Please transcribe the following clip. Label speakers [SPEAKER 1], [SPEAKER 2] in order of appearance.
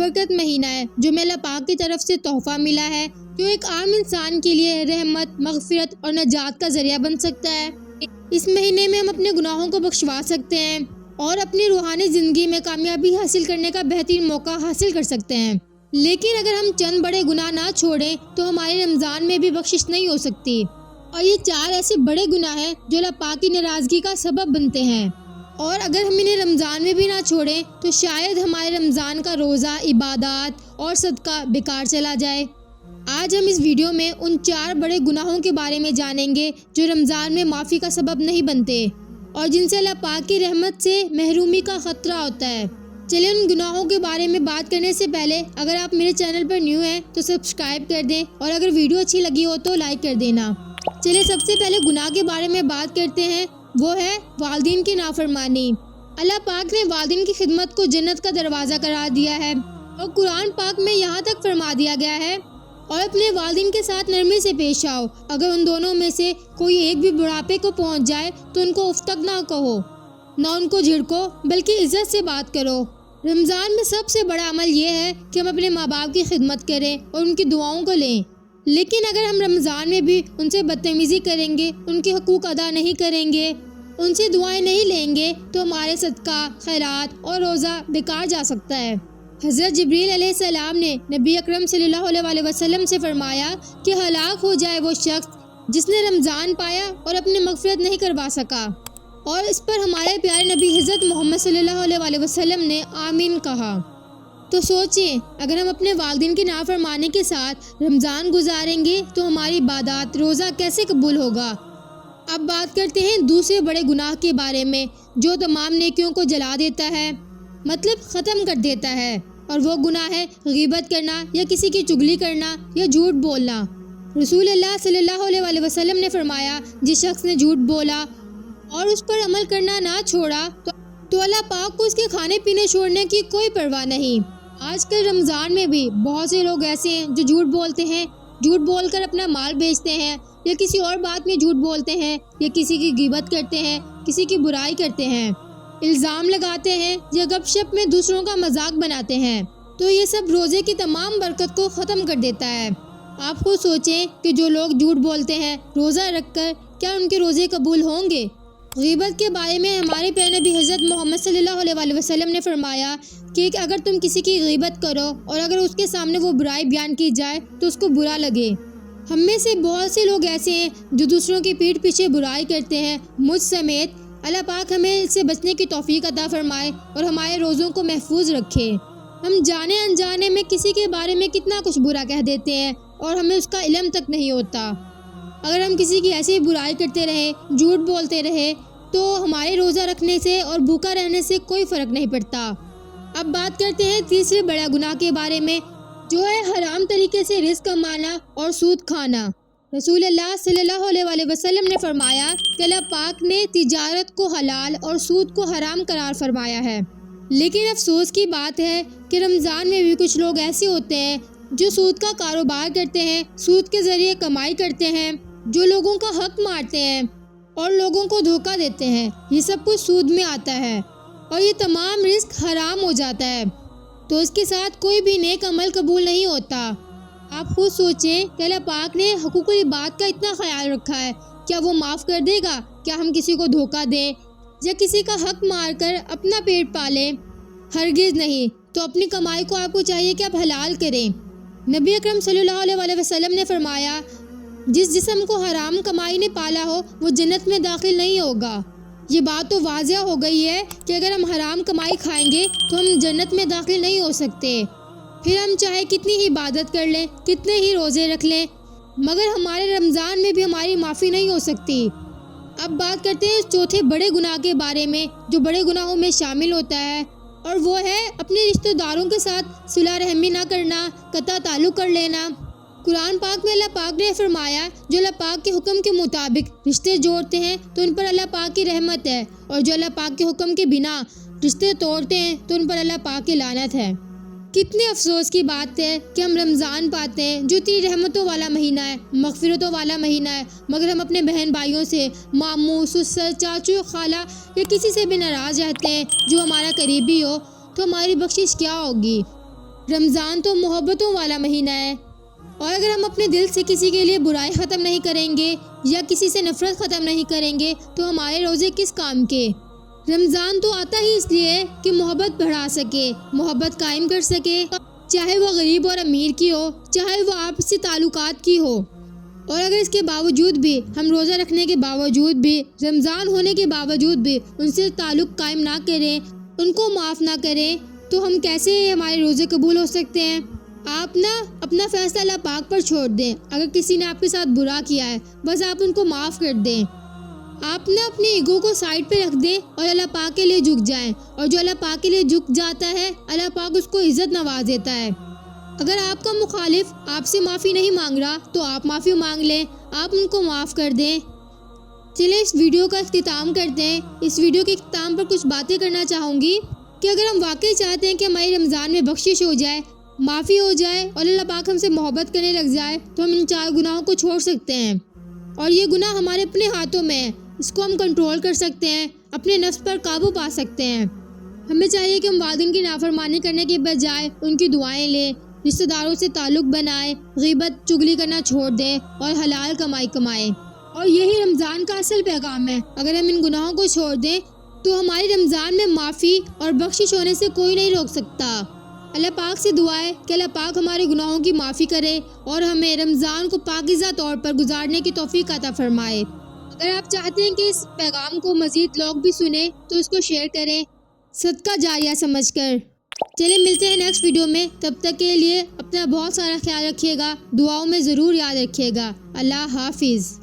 [SPEAKER 1] بابرکت مہینہ ہے جو میں اللہ پاک کی طرف سے تحفہ ملا ہے، جو ایک عام انسان کے لیے رحمت، مغفرت اور نجات کا ذریعہ بن سکتا ہے۔ اس مہینے میں ہم اپنے گناہوں کو بخشوا سکتے ہیں اور اپنی روحانی زندگی میں کامیابی حاصل کرنے کا بہترین موقع حاصل کر سکتے ہیں۔ لیکن اگر ہم چند بڑے گناہ نہ چھوڑیں تو ہمارے رمضان میں بھی بخشش نہیں ہو سکتی، اور یہ 4 ایسے بڑے گناہ ہیں جو اللہ پاک کی ناراضگی کا سبب بنتے ہیں، اور اگر ہم انہیں رمضان میں بھی نہ چھوڑیں تو شاید ہمارے رمضان کا روزہ، عبادات اور صدقہ بیکار چلا جائے۔ آج ہم اس ویڈیو میں ان 4 بڑے گناہوں کے بارے میں جانیں گے جو رمضان میں معافی کا سبب نہیں بنتے اور جن سے اللہ پاک کی رحمت سے محرومی کا خطرہ ہوتا ہے۔ چلیں ان گناہوں کے بارے میں بات کرنے سے پہلے اگر آپ میرے چینل پر نیو ہیں تو سبسکرائب کر دیں، اور اگر ویڈیو اچھی لگی ہو تو لائک کر دینا۔ چلیں سب سے پہلے گناہ کے بارے میں بات کرتے ہیں، وہ ہے والدین کی نافرمانی۔ اللہ پاک نے والدین کی خدمت کو جنت کا دروازہ قرار دیا ہے، اور قرآن پاک میں یہاں تک فرما دیا گیا ہے، اور اپنے والدین کے ساتھ نرمی سے پیش آؤ، اگر ان دونوں میں سے کوئی ایک بھی بڑھاپے کو پہنچ جائے تو ان کو اف تک نہ کہو، نہ ان کو جھڑکو، بلکہ عزت سے بات کرو۔ رمضان میں سب سے بڑا عمل یہ ہے کہ ہم اپنے ماں باپ کی خدمت کریں اور ان کی دعاؤں کو لیں، لیکن اگر ہم رمضان میں بھی ان سے بدتمیزی کریں گے، ان کے حقوق ادا نہیں کریں گے، ان سے دعائیں نہیں لیں گے تو ہمارے صدقہ، خیرات اور روزہ بیکار جا سکتا ہے۔ حضرت جبریل علیہ السلام نے نبی اکرم صلی اللہ علیہ وسلم سے فرمایا کہ ہلاک ہو جائے وہ شخص جس نے رمضان پایا اور اپنی مغفرت نہیں کروا سکا، اور اس پر ہمارے پیارے نبی حضرت محمد صلی اللہ علیہ وسلم نے آمین کہا۔ تو سوچیں، اگر ہم اپنے والدین کی نافرمانی کے ساتھ رمضان گزاریں گے تو ہماری عبادات، روزہ کیسے قبول ہوگا؟ اب بات کرتے ہیں دوسرے بڑے گناہ کے بارے میں جو تمام نیکیوں کو جلا دیتا ہے، مطلب ختم کر دیتا ہے، اور وہ گناہ ہے غیبت کرنا یا کسی کی چغلی کرنا یا جھوٹ بولنا۔ رسول اللہ صلی اللہ علیہ وسلم نے فرمایا، جس شخص نے جھوٹ بولا اور اس پر عمل کرنا نہ چھوڑا تو اللہ پاک کو اس کے کھانے پینے چھوڑنے کی کوئی پرواہ نہیں۔ آج کل رمضان میں بھی بہت سے لوگ ایسے ہیں جو جھوٹ بولتے ہیں، جھوٹ بول کر اپنا مال بیچتے ہیں، یا کسی اور بات میں جھوٹ بولتے ہیں، یا کسی کی غیبت کرتے ہیں، کسی کی برائی کرتے ہیں، الزام لگاتے ہیں، یا گپ شپ میں دوسروں کا مذاق بناتے ہیں۔ تو یہ سب روزے کی تمام برکت کو ختم کر دیتا ہے۔ آپ خود سوچیں کہ جو لوگ جھوٹ بولتے ہیں روزہ رکھ کر، کیا ان کے روزے قبول ہوں گے؟ غیبت کے بارے میں ہمارے پیارے نبی حضرت محمد صلی اللہ علیہ وسلم نے فرمایا کہ اگر تم کسی کی غیبت کرو اور اگر اس کے سامنے وہ برائی بیان کی جائے تو اس کو برا لگے۔ ہم میں سے بہت سے لوگ ایسے ہیں جو دوسروں کی پیٹھ پیچھے برائی کرتے ہیں، مجھ سمیت۔ اللہ پاک ہمیں اس سے بچنے کی توفیق عطا فرمائے اور ہمارے روزوں کو محفوظ رکھے۔ ہم جانے انجانے میں کسی کے بارے میں کتنا کچھ برا کہہ دیتے ہیں اور ہمیں اس کا علم تک نہیں ہوتا۔ اگر ہم کسی کی ایسی برائی کرتے رہے، جھوٹ بولتے رہے، تو ہمارے روزہ رکھنے سے اور بھوکا رہنے سے کوئی فرق نہیں پڑتا۔ اب بات کرتے ہیں تیسرے بڑا گناہ کے بارے میں، جو ہے حرام طریقے سے رزق کمانا اور سود کھانا۔ رسول اللہ صلی اللہ علیہ وسلم نے فرمایا کہ اللہ پاک نے تجارت کو حلال اور سود کو حرام قرار فرمایا ہے، لیکن افسوس کی بات ہے کہ رمضان میں بھی کچھ لوگ ایسے ہوتے ہیں جو سود کا کاروبار کرتے ہیں، سود کے ذریعے کمائی کرتے ہیں، جو لوگوں کا حق مارتے ہیں اور لوگوں کو دھوکہ دیتے ہیں۔ یہ سب کچھ سود میں آتا ہے اور یہ تمام رزق حرام ہو جاتا ہے، تو اس کے ساتھ کوئی بھی نیک عمل قبول نہیں ہوتا۔ آپ خود سوچیں کہ اللہ پاک نے حقوق العباد کا اتنا خیال رکھا ہے، کیا وہ معاف کر دے گا؟ کیا ہم کسی کو دھوکہ دیں یا کسی کا حق مار کر اپنا پیٹ پالیں؟ ہرگز نہیں۔ تو اپنی کمائی کو آپ کو چاہیے کہ آپ حلال کریں۔ نبی اکرم صلی اللہ علیہ وسلم نے فرمایا، جس جسم کو حرام کمائی نے پالا ہو وہ جنت میں داخل نہیں ہوگا۔ یہ بات تو واضح ہو گئی ہے کہ اگر ہم حرام کمائی کھائیں گے تو ہم جنت میں داخل نہیں ہو سکتے، پھر ہم چاہے کتنی ہی عبادت کر لیں، کتنے ہی روزے رکھ لیں، مگر ہمارے رمضان میں بھی ہماری معافی نہیں ہو سکتی۔ اب بات کرتے ہیں چوتھے بڑے گناہ کے بارے میں جو بڑے گناہوں میں شامل ہوتا ہے، اور وہ ہے اپنے رشتہ داروں کے ساتھ صلہ رحمی نہ کرنا، قطع تعلق کر لینا۔ قرآن پاک میں اللہ پاک نے فرمایا، جو اللہ پاک کے حکم کے مطابق رشتے جوڑتے ہیں تو ان پر اللہ پاک کی رحمت ہے، اور جو اللہ پاک کے حکم کے بنا رشتے توڑتے ہیں تو ان پر اللہ پاک کی لعنت ہے۔ کتنے افسوس کی بات ہے کہ ہم رمضان پاتے ہیں جو اتنی رحمتوں والا مہینہ ہے، مغفرتوں والا مہینہ ہے، مگر ہم اپنے بہن بھائیوں سے، ماموں، سسر، چاچو، خالہ یا کسی سے بھی ناراض رہتے ہیں جو ہمارا قریبی ہو، تو ہماری بخشش کیا ہوگی؟ رمضان تو محبتوں والا مہینہ ہے، اور اگر ہم اپنے دل سے کسی کے لیے برائی ختم نہیں کریں گے یا کسی سے نفرت ختم نہیں کریں گے تو ہمارے روزے کس کام کے؟ رمضان تو آتا ہی اس لیے کہ محبت بڑھا سکے، محبت قائم کر سکے، چاہے وہ غریب اور امیر کی ہو، چاہے وہ آپسی تعلقات کی ہو۔ اور اگر اس کے باوجود بھی ہم روزہ رکھنے کے باوجود بھی، رمضان ہونے کے باوجود بھی ان سے تعلق قائم نہ کریں، ان کو معاف نہ کریں، تو ہم کیسے ہمارے روزے قبول ہو سکتے ہیں؟ آپ اپنا فیصلہ اللہ پاک پر چھوڑ دیں۔ اگر کسی نے آپ کے ساتھ برا کیا ہے، بس آپ ان کو معاف کر دیں۔ آپ اپنے ایگو کو سائڈ پہ رکھ دیں اور اللہ پاک کے لیے جھک جائیں، اور جو اللہ پاک کے لیے جھک جاتا ہے، اللہ پاک اس کو عزت نواز دیتا ہے۔ اگر آپ کا مخالف آپ سے معافی نہیں مانگ رہا تو آپ معافی مانگ لیں، آپ ان کو معاف کر دیں۔ چلیں اس ویڈیو کا اختتام کرتے ہیں۔ اس ویڈیو کے اختتام پر کچھ باتیں کرنا چاہوں گی کہ اگر ہم واقعی چاہتے ہیں کہ ہماری رمضان میں بخشش ہو جائے، معافی ہو جائے اور اللہ پاک ہم سے محبت کرنے لگ جائے، تو ہم ان 4 گناہوں کو چھوڑ سکتے ہیں، اور یہ گناہ ہمارے اپنے ہاتھوں میں ہے۔ اس کو ہم کنٹرول کر سکتے ہیں، اپنے نفس پر قابو پا سکتے ہیں۔ ہمیں چاہیے کہ ہم والدین کی نافرمانی کرنے کے بجائے ان کی دعائیں لیں، رشتہ داروں سے تعلق بنائیں، غیبت چگلی کرنا چھوڑ دیں اور حلال کمائی کمائیں۔ اور یہی رمضان کا اصل پیغام ہے۔ اگر ہم ان گناہوں کو چھوڑ دیں تو ہماری رمضان میں معافی اور بخشش ہونے سے کوئی نہیں روک سکتا۔ اللہ پاک سے دعا ہے کہ اللہ پاک ہمارے گناہوں کی معافی کرے اور ہمیں رمضان کو پاکیزہ طور پر گزارنے کی توفیق عطا فرمائے۔ اگر آپ چاہتے ہیں کہ اس پیغام کو مزید لوگ بھی سنیں تو اس کو شیئر کریں، صدقہ جاریہ سمجھ کر۔ چلیں ملتے ہیں نیکسٹ ویڈیو میں، تب تک کے لیے اپنا بہت سارا خیال رکھیے گا، دعاؤں میں ضرور یاد رکھیے گا۔ اللہ حافظ۔